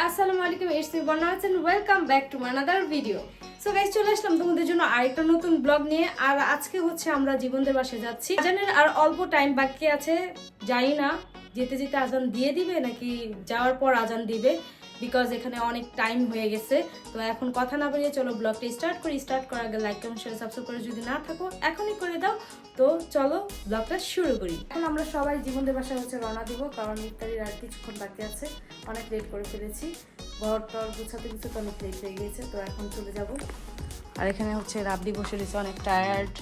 আসসালামু আলাইকুম, it's me Banaj and welcome back to another video. So guys, চলে আসলাম তোমাদের জন্য আরেকটা নতুন ব্লগ নিয়ে। আর আজকে হচ্ছে আমরা জীবনদের বাসায় যাচ্ছি। আজানের আর অল্প টাইম বাকি আছে, জানি না যেতে যেতে আজান দিয়ে দিবে নাকি যাওয়ার পর আজান দিবে, বিকজ এখানে অনেক টাইম হয়ে গেছে। তো এখন কথা না বলিয়ে চলো ব্লগটা স্টার্ট করি। স্টার্ট করার আগে লাইক কমেন্ট শেয়ার সাবস্ক্রাইব করে যদি না থাকো এখনই করে দাও। তো চলো ব্লগটা শুরু করি। এখন আমরা সবাই জীবনদের বাসায় হচ্ছে রওনা দিব, কারণ ইফতারির আর কিছুক্ষণ বাকি আছে, অনেক লেট করে ফেলেছি। ঘর টর গুছাতে গুছাতে অনেক লেট হয়ে গিয়েছে, তো এখন চলে যাব। আর এখানে হচ্ছে রাবড়ি বসে রয়েছে, অনেক টায়ার্ড।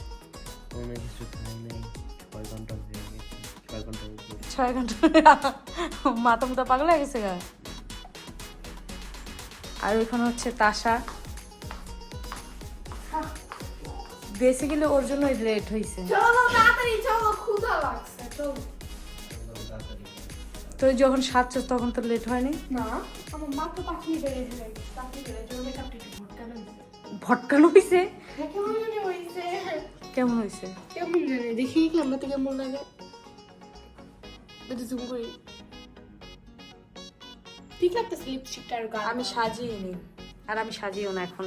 অনেক কিছু খাই নাই, 6 ঘন্টা হয়ে গেছে। 6 ঘন্টা 6 ঘন্টা মাথা মুথা পাগল হয়ে গেছে গা। আর ওইখানে হচ্ছে তাসা, বেসিক্যালি ওর জন্য লেট হয়েছে। চলো তাড়াতাড়ি চলো, ক্ষুধা লাগছে চলো। তুই যখন সাজছিস তখন তো লেট হয়নি? না, আমার মাত্র 5 মিনিট লেগে গেছে। 5 মিনিট লেগে গেছে, মেকআপ টিপ ভটকানো হয়েছে। ভটকানো হয়েছে? কেমন জানি হয়েছে, কেমন হয়েছে? কেমন জানি দেখি ক্যামেরা থেকে কেমন লাগে। একটু জুম করি। ঠিক লাগতেছে লিপস্টিকটা আর গাল। আমি সাজিয়ে আর আমি সাজিও না এখন।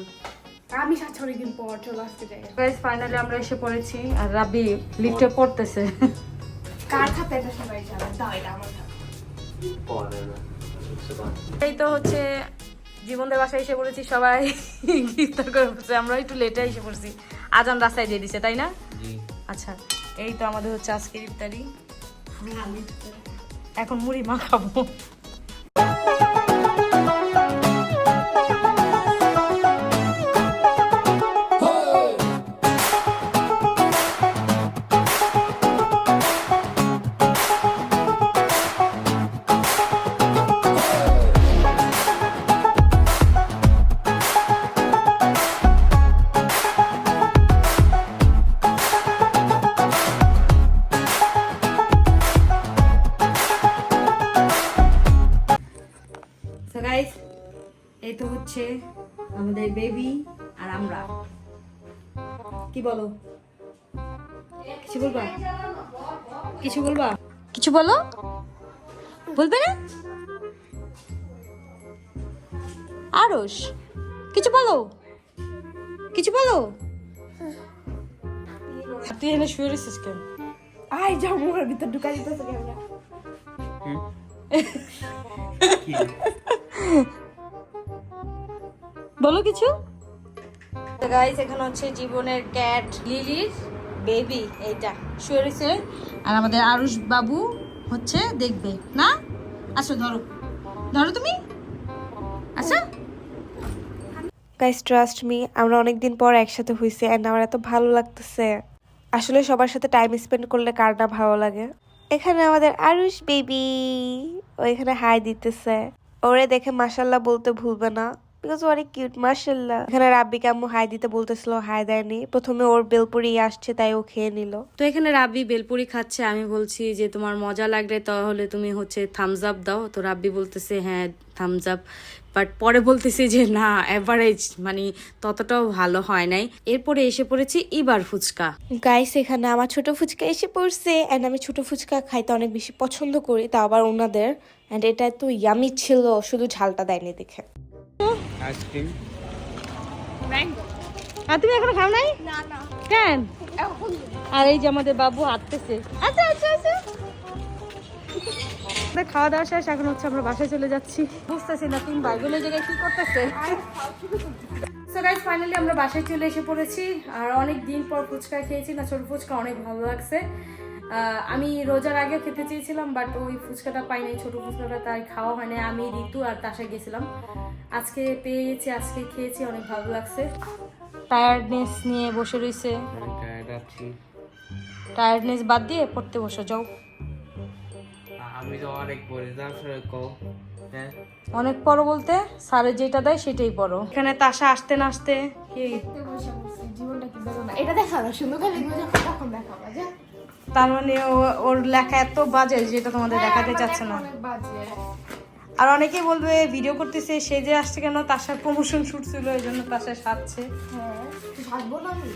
আমি সাথে অনেকদিন পর চলে আসতে যাই। গাইস, ফাইনালি আমরা এসে পড়েছি আর রাবি লিফটে পড়তেছে। কার খাতে এটা সবাই জানে, দাও এটা আমার খাতে। পরে না এই তো হচ্ছে জীবনদের বাসায় এসে পড়েছি, সবাই ইফতার করে পড়ছে। আমরা একটু লেটে এসে পড়ছি, আজান রাস্তায় দিয়ে দিছে, তাই না? জি। আচ্ছা, এই তো আমাদের হচ্ছে আজকের ইফতারি। এখন মুড়ি মাখাবো। গাইস, এই তো হচ্ছে আমাদের বেবি আর আমরা। কি বলো? কিছু বলবা? কিছু বলবা? কিছু বলো, বলবে না? আরশ, কিছু বলো, কিছু বলো। তুই এনে শুয়ে রয়েছিস কেন? আই যাও, মুখের ভিতর ঢুকাই দিতেছে ক্যামেরা। কি বলো কিছু। গাইস, এখানে হচ্ছে জীবনের ক্যাট লিলির বেবি, এইটা শুয়ে রয়েছে। আর আমাদের আরুষ বাবু হচ্ছে দেখবে না। আসো, ধরো ধরো তুমি, আচ্ছা। গাইস ট্রাস্ট মি, আমরা অনেকদিন পর একসাথে হইছি এন্ড আমার এত ভালো লাগতেছে। আসলে সবার সাথে টাইম স্পেন্ড করলে কার না ভালো লাগে। এখানে আমাদের আরুষ বেবি, ও এখানে হাই দিতেছে। ওরে দেখে মাশাল্লাহ বলতে ভুলবে না, বিকজ অনেক কিউট মাশাল্লাহ। এখানে রাব্বিকে আম্মু হাই দিতে বলতেছিল, হাই দেয়নি। প্রথমে ওর বেলপুরি আসছে তাই ও খেয়ে নিল। তো এখানে রাব্বি বেলপুরি খাচ্ছে, আমি বলছি যে তোমার মজা লাগলে তাহলে তুমি হচ্ছে থামস আপ দাও। তো রাব্বি বলতেছে হ্যাঁ থামস আপ, বাট পরে বলতেছে যে না, এভারেজ, মানে ততটাও ভালো হয় নাই। এরপরে এসে পড়েছি ইবার ফুচকা। গাইস, এখানে আমার ছোট ফুচকা এসে পড়ছে এন্ড আমি ছোট ফুচকা খাইতে অনেক বেশি পছন্দ করি, তা আবার ওনাদের। এন্ড এটা এত ইয়ামি ছিল, শুধু ঝালটা দেয়নি দেখে। Ice cream mango. আর তুমি এখনো খাও নাই না না, কেন? এখন আর এই যে আমাদের বাবু হাঁটতেছে। আচ্ছা আচ্ছা আচ্ছা, খাওয়া দাওয়া শেষ, এখন হচ্ছে আমরা বাসায় চলে যাচ্ছি। বুঝতেছি না তিন ভাই বোনের জায়গায় কি করতেছে। সো গাইস, ফাইনালি আমরা বাসায় চলে এসে পড়েছি। আর অনেক দিন পর ফুচকা খেয়েছি না, ছোট ফুচকা, অনেক ভালো লাগছে। আমি রোজার আগে খেতে চেয়েছিলাম, বাট ওই ফুচকাটা পাই নাই, ছোট ফুচকাটা, তাই খাওয়া হয় না। আমি ঋতু আর তাসা গেছিলাম, আজকে পেয়ে গেছি, আজকে খেয়েছি, অনেক ভালো লাগছে। টায়ার্ডনেস নিয়ে বসে রয়েছে, অনেক টায়ার্ড আছি। টায়ার্ডনেস বাদ দিয়ে পড়তে বসে যাও। আমি তো অনেক পড়ে যাও সরে কও। হ্যাঁ, অনেক পড়ো বলতে স্যারে যেটা দেয় সেটাই পড়ো। এখানে তাসা আসতে না আসতে কি বসে বসে জীবনটা কি বেরো না, এটা দেখা না, সুন্দর করে দেখবো যখন দেখাবো যা। তার মানে ওর লেখা এত বাজে যেটা তোমাদের দেখাতে চাচ্ছে না। অনেক বাজে। আর অনেকেই বলবে ভিডিও করতেছে, সে যে আসছে কেন, তাসার প্রমোশন শুট ছিল এই জন্য তাসা সাজছে। হ্যাঁ, ভাববো না আমি।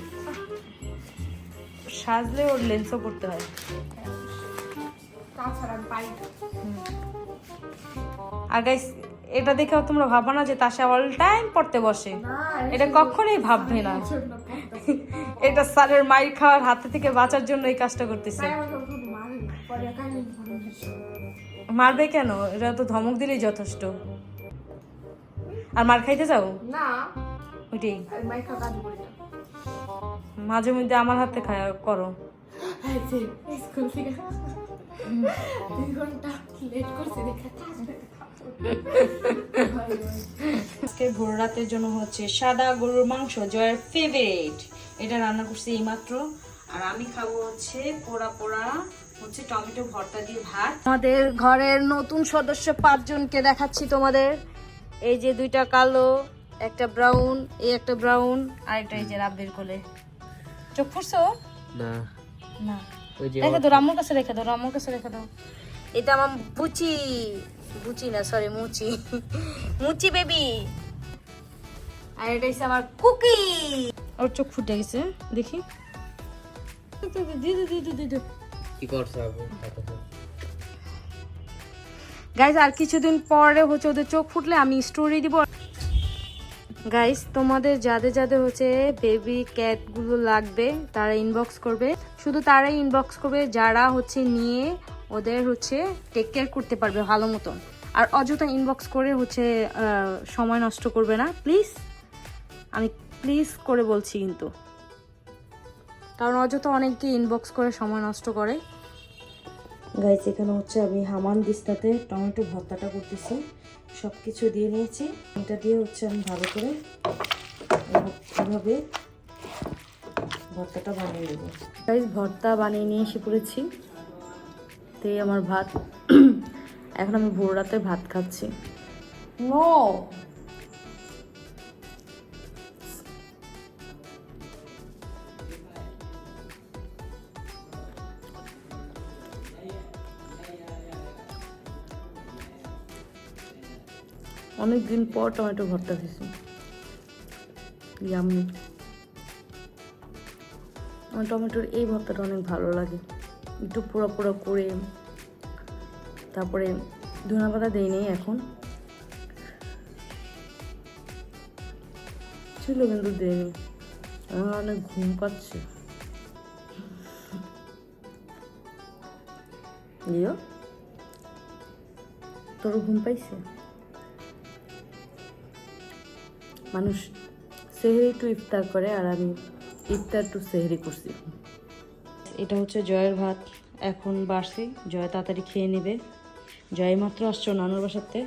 সাজলে ওর লেন্সও করতে হয়। তাছাড়া আমি পারি না। আর গাইস এটা দেখেও তোমরা ভাববা না যে তাসা অল টাইম পড়তে বসে, এটা কখনোই ভাববে না। এটা স্যারের মাইর খাওয়ার হাতে থেকে বাঁচার জন্য এই কাজটা করতেছে। মারবে কেন, এটা তো ধমক দিলেই যথেষ্ট। আর মার খাইতে যাও না, ওইটাই আমি মাইর খাওয়া কাজ করি না। মাঝে মধ্যে আমার হাতে করো। স্কুল থেকে 2 ঘন্টা লেট করছে দেখে আজকে ভোর রাতের জন্য হচ্ছে সাদা গরুর মাংস, জয়ের ফেভারিট। এটা রান্না করছি এইমাত্র। আর আমি খাবো হচ্ছে পোড়া পোড়া হচ্ছে টমেটো ভর্তা দিয়ে ভাত। আমাদের ঘরের নতুন সদস্য 5 জনকে দেখাচ্ছি তোমাদের। এই যে 2টা কালো, একটা ব্রাউন, এই একটা ব্রাউন, আর একটা এই যে রাব্বির কোলে। চোখ ফুরছো না না? ওই যে রেখে দাও, রাম্মুর কাছে রেখে দাও, রাম্মুর কাছে রেখে দাও। এটা আমার বুচি, বুচি না সরি মুচি, মুচি বেবি। আর এটা হচ্ছে আমার কুকি। ওর চোখ ফুটে গেছে দেখি। কি করছ আপু? গাইজ আর কিছুদিন পরে হচ্ছে ওদের চোখ ফুটলে আমি স্টোরি দিব। গাইজ তোমাদের যাদের যাদের হচ্ছে বেবি ক্যাটগুলো লাগবে তারা ইনবক্স করবে, শুধু তারাই ইনবক্স করবে যারা হচ্ছে নিয়ে ওদের হচ্ছে টেক কেয়ার করতে পারবে ভালো মতন। আর অযথা ইনবক্স করে হচ্ছে সময় নষ্ট করবে না প্লিজ, আমি প্লিজ করে বলছি কিন্তু, কারণ অযথা অনেকে ইনবক্স করে সময় নষ্ট করে। গাইজ এখানে হচ্ছে আমি হামান দিস্তাতে টমেটো ভর্তাটা করতেছি, সব কিছু দিয়ে নিয়েছি। এটা দিয়ে হচ্ছে আমি ভালো করে এভাবে ভর্তাটা বানিয়ে দেবো। গাইজ ভর্তা বানিয়ে নিয়ে এসে পড়েছি, তো এই আমার ভাত। এখন আমি ভোর রাতে ভাত খাচ্ছি। নো অনেকদিন পর টমেটো ভর্তা দিয়েছি, ইয়াম্মি। আমার টমেটোর এই ভর্তাটা অনেক ভালো লাগে, একটু পোড়া পোড়া করে, তারপরে ধনে পাতা দেয়নি এখন, ছিল কিন্তু দেয়নি। আমার অনেক ঘুম পাচ্ছে। তোর ঘুম পাইছে? মানুষ সেহরি টু ইফতার করে, আর আমি ইফতার টু সেহরি করছি। এটা হচ্ছে জয়ের ভাত, এখন বাড়ছি, জয় তাড়াতাড়ি খেয়ে নেবে। জয় মাত্র আসছো নানুর বাসাতে।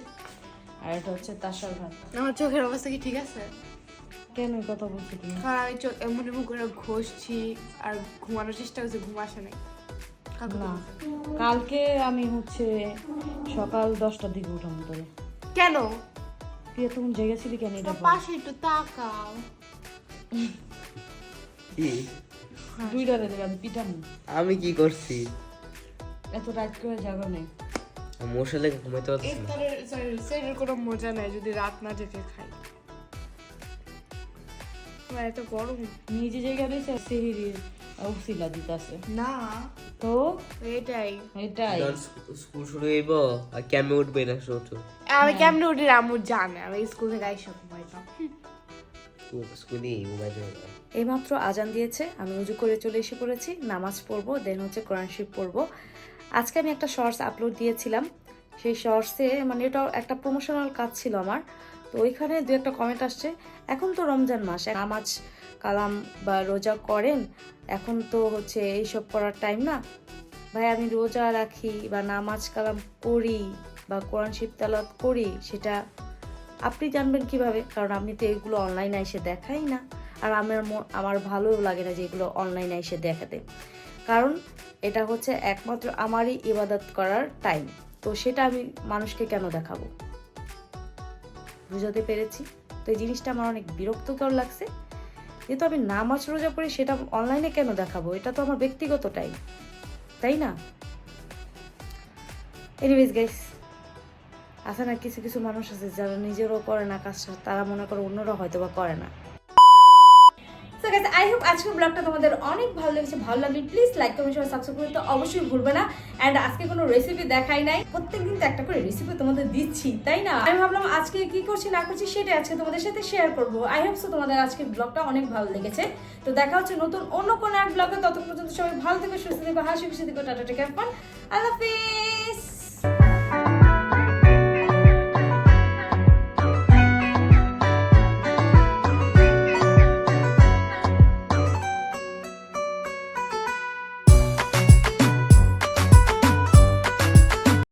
আর এটা হচ্ছে তাসার ভাত। আমার চোখের অবস্থা কি ঠিক আছে? কেন এই কথা বলছো তুমি? কারণ আমি চোখ এমন এমন করে ঘষছি আর ঘুমানোর চেষ্টা করছি, ঘুম আসে নাই। না, কালকে আমি হচ্ছে সকাল 10টার দিকে উঠাম তোরে। কেন? তুই তখন জেগেছিলি কেন? এটা বল। পাশে একটু তাকাও। কি 2টারে দেবে, আমি পিটাম। আমি কি করছি? এত রাত করে জাগো নেই। মশা লেগে ঘুমাইতে পারছি না। ইফতারের সেটার কোনো মজা নাই যদি রাত না জেগে খাই। আমার এত গরম। নিজে জায়গা দিয়েছে সেহরির উসিলা দিতেছে না তো এটাই। এটাই যখন স্কুল শুরু হইব আর কেমনে উঠবে না শুধু আমি কেমনে উঠি আম্মু জানে, আমি স্কুল থেকে আইসা ঘুমাইতাম। স্কুলে ঘুমাইতে হবে। এইমাত্র আজান দিয়েছে, আমি উজু করে চলে এসে পড়েছি, নামাজ পড়বো, দেন হচ্ছে কোরআন শরীফ পড়বো। আজকে আমি একটা শর্টস আপলোড দিয়েছিলাম, সেই শর্টসে মানে এটা একটা প্রমোশনাল কাজ ছিল আমার, তো ওইখানে 2-1টা কমেন্ট আসছে, এখন তো রমজান মাস, নামাজ কালাম বা রোজা করেন, এখন তো হচ্ছে এইসব করার টাইম না। ভাই আমি রোজা রাখি বা নামাজ কালাম করি বা কোরআন শরীফ তেলাওয়াত করি, সেটা আপনি জানবেন কিভাবে? কারণ আপনি তো এগুলো অনলাইনে এসে দেখাই না, আর আমার ভালোও লাগে না যে এগুলো অনলাইনে এসে দেখাতে, কারণ এটা হচ্ছে একমাত্র আমারই ইবাদত করার টাইম, তো সেটা আমি মানুষকে কেন দেখাবো? বুঝাতে পেরেছি? তো এই জিনিসটা আমার অনেক বিরক্তকর লাগছে, যেহেতু আমি নামাজ রোজা পড়ি সেটা অনলাইনে কেন দেখাবো? এটা তো আমার ব্যক্তিগত টাইম, তাই না? এনিওয়েজ গাইস, আছে না কিছু কিছু মানুষ আছে যারা নিজেরও করে না কাজটা, তারা মনে করে অন্যরা হয়তো বা করে না। তো তো গাইস আই হোপ আজকের ব্লগটা তোমাদের অনেক ভালো লেগেছে। ভালো লাগলে please like comment share subscribe করতে অবশ্যই ভুলবে না। এন্ড আজকে কোনো রেসিপি দেখাই নাই, প্রত্যেকদিন তো একটা করে রেসিপি তোমাদের দিচ্ছি, তাই না? আমি ভাবলাম আজকে কি করছি না করছি সেটা আজকে তোমাদের সাথে শেয়ার করব। আই হোপ সো তোমাদের আজকের ব্লগটা অনেক ভালো লেগেছে। তো দেখা হচ্ছে নতুন অন্য কোনো এক ব্লগে। ততক্ষণ পর্যন্ত সবাই ভালো থেকো, সুস্থ থেকো, হাসি খুশি থেকো। টাটা, টেক কেয়ার, আল্লাহ হাফেজ।